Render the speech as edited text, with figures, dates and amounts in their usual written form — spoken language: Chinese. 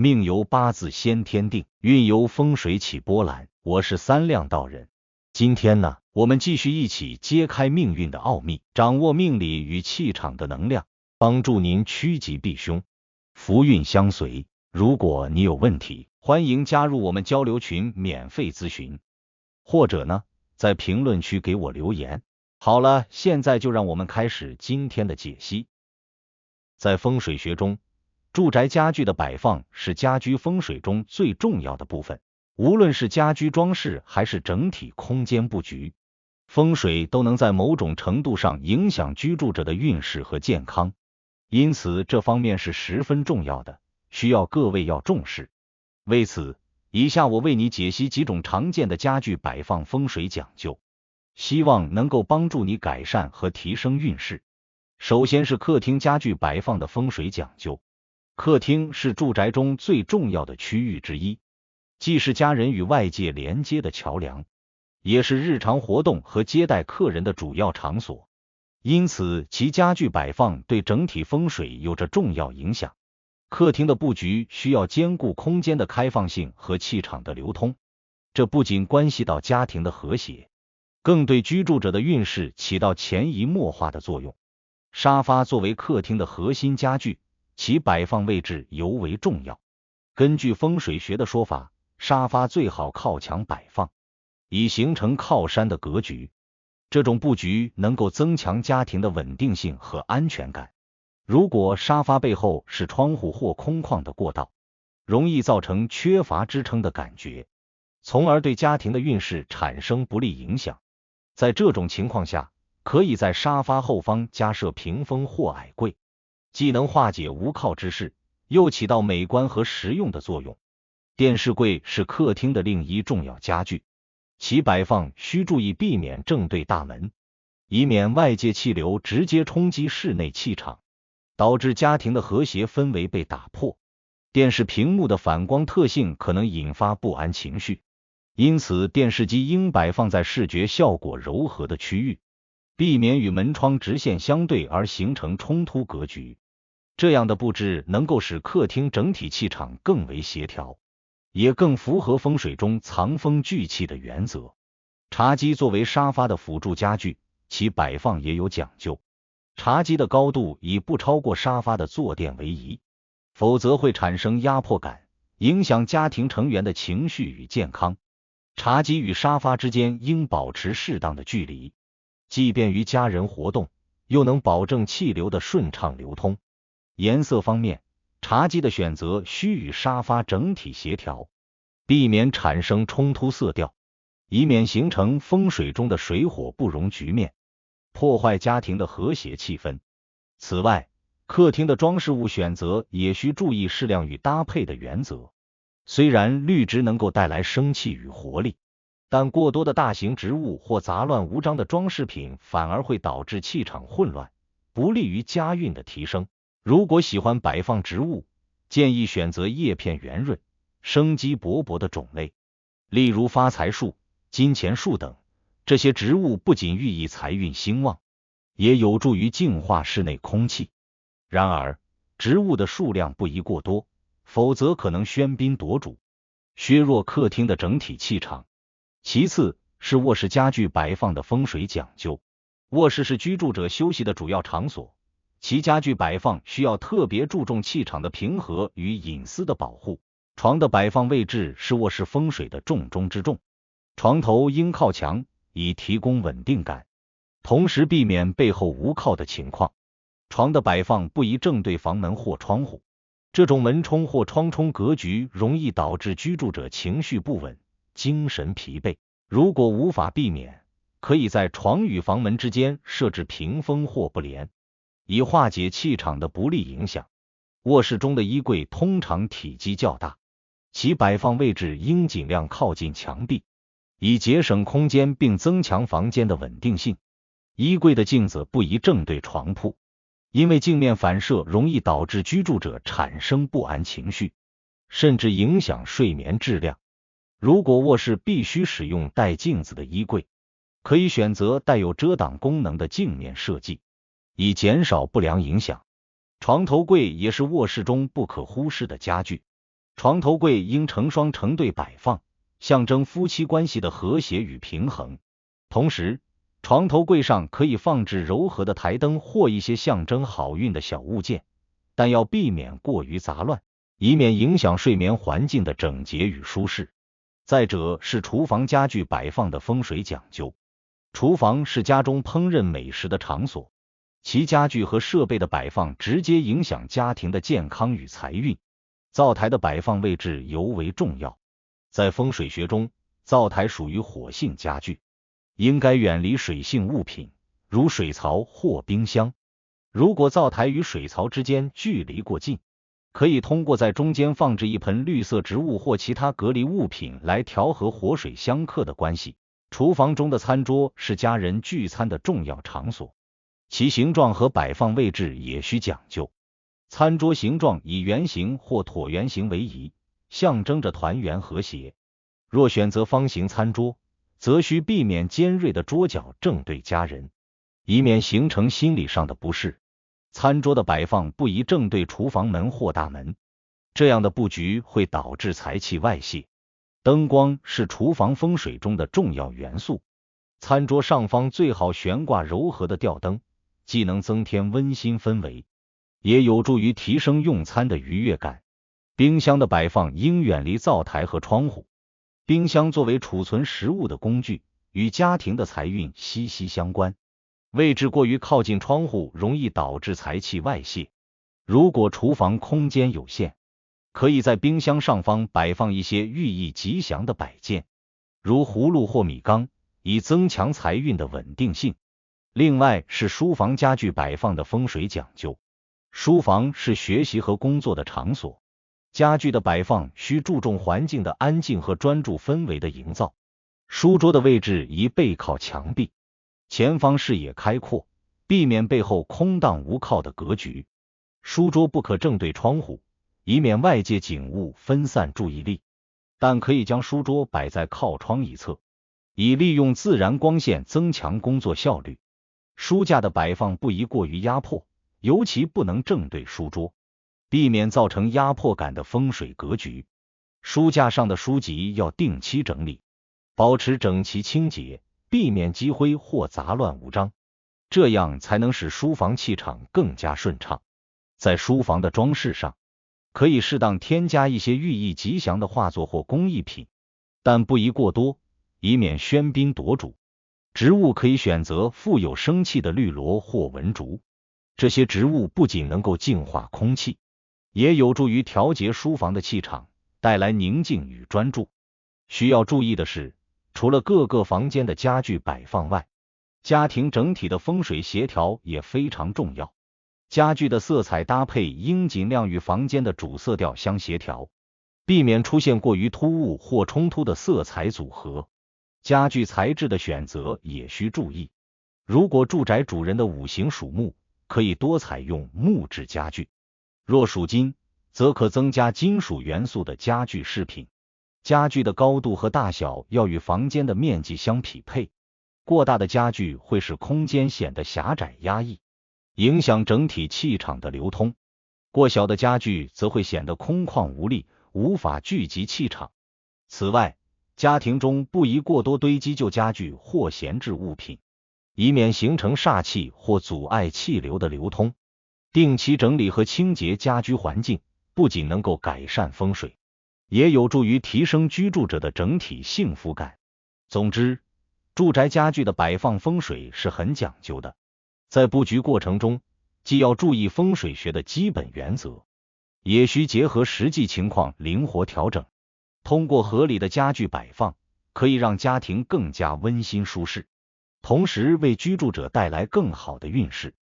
命由八字先天定，运由风水起波澜。我是三亮道人。今天呢，我们继续一起揭开命运的奥秘，掌握命理与气场的能量，帮助您趋吉避凶，福运相随。如果你有问题，欢迎加入我们交流群免费咨询，或者呢，在评论区给我留言。好了，现在就让我们开始今天的解析。在风水学中，住宅家具的摆放是家居风水中最重要的部分，无论是家居装饰还是整体空间布局，风水都能在某种程度上影响居住者的运势和健康，因此这方面是十分重要的，需要各位要重视。为此，以下我为你解析几种常见的家具摆放风水讲究，希望能够帮助你改善和提升运势。首先是客厅家具摆放的风水讲究。客厅是住宅中最重要的区域之一，既是家人与外界连接的桥梁，也是日常活动和接待客人的主要场所，因此其家具摆放对整体风水有着重要影响。客厅的布局需要兼顾空间的开放性和气场的流通，这不仅关系到家庭的和谐，更对居住者的运势起到潜移默化的作用。沙发作为客厅的核心家具，其摆放位置尤为重要。根据风水学的说法，沙发最好靠墙摆放，以形成靠山的格局。这种布局能够增强家庭的稳定性和安全感。如果沙发背后是窗户或空旷的过道，容易造成缺乏支撑的感觉，从而对家庭的运势产生不利影响。在这种情况下，可以在沙发后方加设屏风或矮柜，既能化解无靠之势，又起到美观和实用的作用。电视柜是客厅的另一重要家具，其摆放需注意避免正对大门，以免外界气流直接冲击室内气场，导致家庭的和谐氛围被打破。电视屏幕的反光特性可能引发不安情绪，因此电视机应摆放在视觉效果柔和的区域，避免与门窗直线相对而形成冲突格局。这样的布置能够使客厅整体气场更为协调，也更符合风水中藏风聚气的原则。茶几作为沙发的辅助家具，其摆放也有讲究。茶几的高度以不超过沙发的坐垫为宜，否则会产生压迫感，影响家庭成员的情绪与健康。茶几与沙发之间应保持适当的距离，既便于家人活动，又能保证气流的顺畅流通。颜色方面，茶几的选择需与沙发整体协调，避免产生冲突色调，以免形成风水中的水火不容局面，破坏家庭的和谐气氛。此外，客厅的装饰物选择也需注意适量与搭配的原则。虽然绿植能够带来生气与活力，但过多的大型植物或杂乱无章的装饰品反而会导致气场混乱，不利于家运的提升。如果喜欢摆放植物，建议选择叶片圆润、生机勃勃的种类，例如发财树、金钱树等。这些植物不仅寓意财运兴旺，也有助于净化室内空气。然而，植物的数量不宜过多，否则可能喧宾夺主，削弱客厅的整体气场。其次是卧室家具摆放的风水讲究。卧室是居住者休息的主要场所，其家具摆放需要特别注重气场的平和与隐私的保护。床的摆放位置是卧室风水的重中之重，床头应靠墙，以提供稳定感，同时避免背后无靠的情况。床的摆放不宜正对房门或窗户，这种门冲或窗冲格局容易导致居住者情绪不稳，精神疲惫。如果无法避免，可以在床与房门之间设置屏风或布帘，以化解气场的不利影响。卧室中的衣柜通常体积较大，其摆放位置应尽量靠近墙壁，以节省空间并增强房间的稳定性。衣柜的镜子不宜正对床铺，因为镜面反射容易导致居住者产生不安情绪，甚至影响睡眠质量。如果卧室必须使用带镜子的衣柜，可以选择带有遮挡功能的镜面设计，以减少不良影响。床头柜也是卧室中不可忽视的家具，床头柜应成双成对摆放，象征夫妻关系的和谐与平衡。同时，床头柜上可以放置柔和的台灯或一些象征好运的小物件，但要避免过于杂乱，以免影响睡眠环境的整洁与舒适。再者是厨房家具摆放的风水讲究。厨房是家中烹饪美食的场所，其家具和设备的摆放直接影响家庭的健康与财运。灶台的摆放位置尤为重要。在风水学中，灶台属于火性家具，应该远离水性物品，如水槽或冰箱。如果灶台与水槽之间距离过近，可以通过在中间放置一盆绿色植物或其他隔离物品来调和火水相克的关系。厨房中的餐桌是家人聚餐的重要场所，其形状和摆放位置也需讲究。餐桌形状以圆形或椭圆形为宜，象征着团圆和谐。若选择方形餐桌，则需避免尖锐的桌角正对家人，以免形成心理上的不适。餐桌的摆放不宜正对厨房门或大门，这样的布局会导致财气外泄。灯光是厨房风水中的重要元素，餐桌上方最好悬挂柔和的吊灯，既能增添温馨氛围，也有助于提升用餐的愉悦感。冰箱的摆放应远离灶台和窗户。冰箱作为储存食物的工具，与家庭的财运息息相关。位置过于靠近窗户，容易导致财气外泄。如果厨房空间有限，可以在冰箱上方摆放一些寓意吉祥的摆件，如葫芦或米缸，以增强财运的稳定性。另外是书房家具摆放的风水讲究。书房是学习和工作的场所，家具的摆放需注重环境的安静和专注氛围的营造。书桌的位置宜背靠墙壁，前方视野开阔，避免背后空荡无靠的格局。书桌不可正对窗户，以免外界景物分散注意力，但可以将书桌摆在靠窗一侧，以利用自然光线增强工作效率。书架的摆放不宜过于压迫，尤其不能正对书桌，避免造成压迫感的风水格局。书架上的书籍要定期整理，保持整齐清洁，避免积灰或杂乱无章，这样才能使书房气场更加顺畅。在书房的装饰上，可以适当添加一些寓意吉祥的画作或工艺品，但不宜过多，以免喧宾夺主。植物可以选择富有生气的绿萝或文竹，这些植物不仅能够净化空气，也有助于调节书房的气场，带来宁静与专注。需要注意的是，除了各个房间的家具摆放外，家庭整体的风水协调也非常重要。家具的色彩搭配应尽量与房间的主色调相协调，避免出现过于突兀或冲突的色彩组合。家具材质的选择也需注意，如果住宅主人的五行属木，可以多采用木质家具；若属金，则可增加金属元素的家具饰品。家具的高度和大小要与房间的面积相匹配，过大的家具会使空间显得狭窄压抑，影响整体气场的流通；过小的家具则会显得空旷无力，无法聚集气场。此外，家庭中不宜过多堆积旧家具或闲置物品，以免形成煞气或阻碍气流的流通。定期整理和清洁家居环境，不仅能够改善风水，也有助于提升居住者的整体幸福感。总之，住宅家具的摆放风水是很讲究的，在布局过程中，既要注意风水学的基本原则，也需结合实际情况灵活调整。通过合理的家具摆放，可以让家庭更加温馨舒适，同时为居住者带来更好的运势。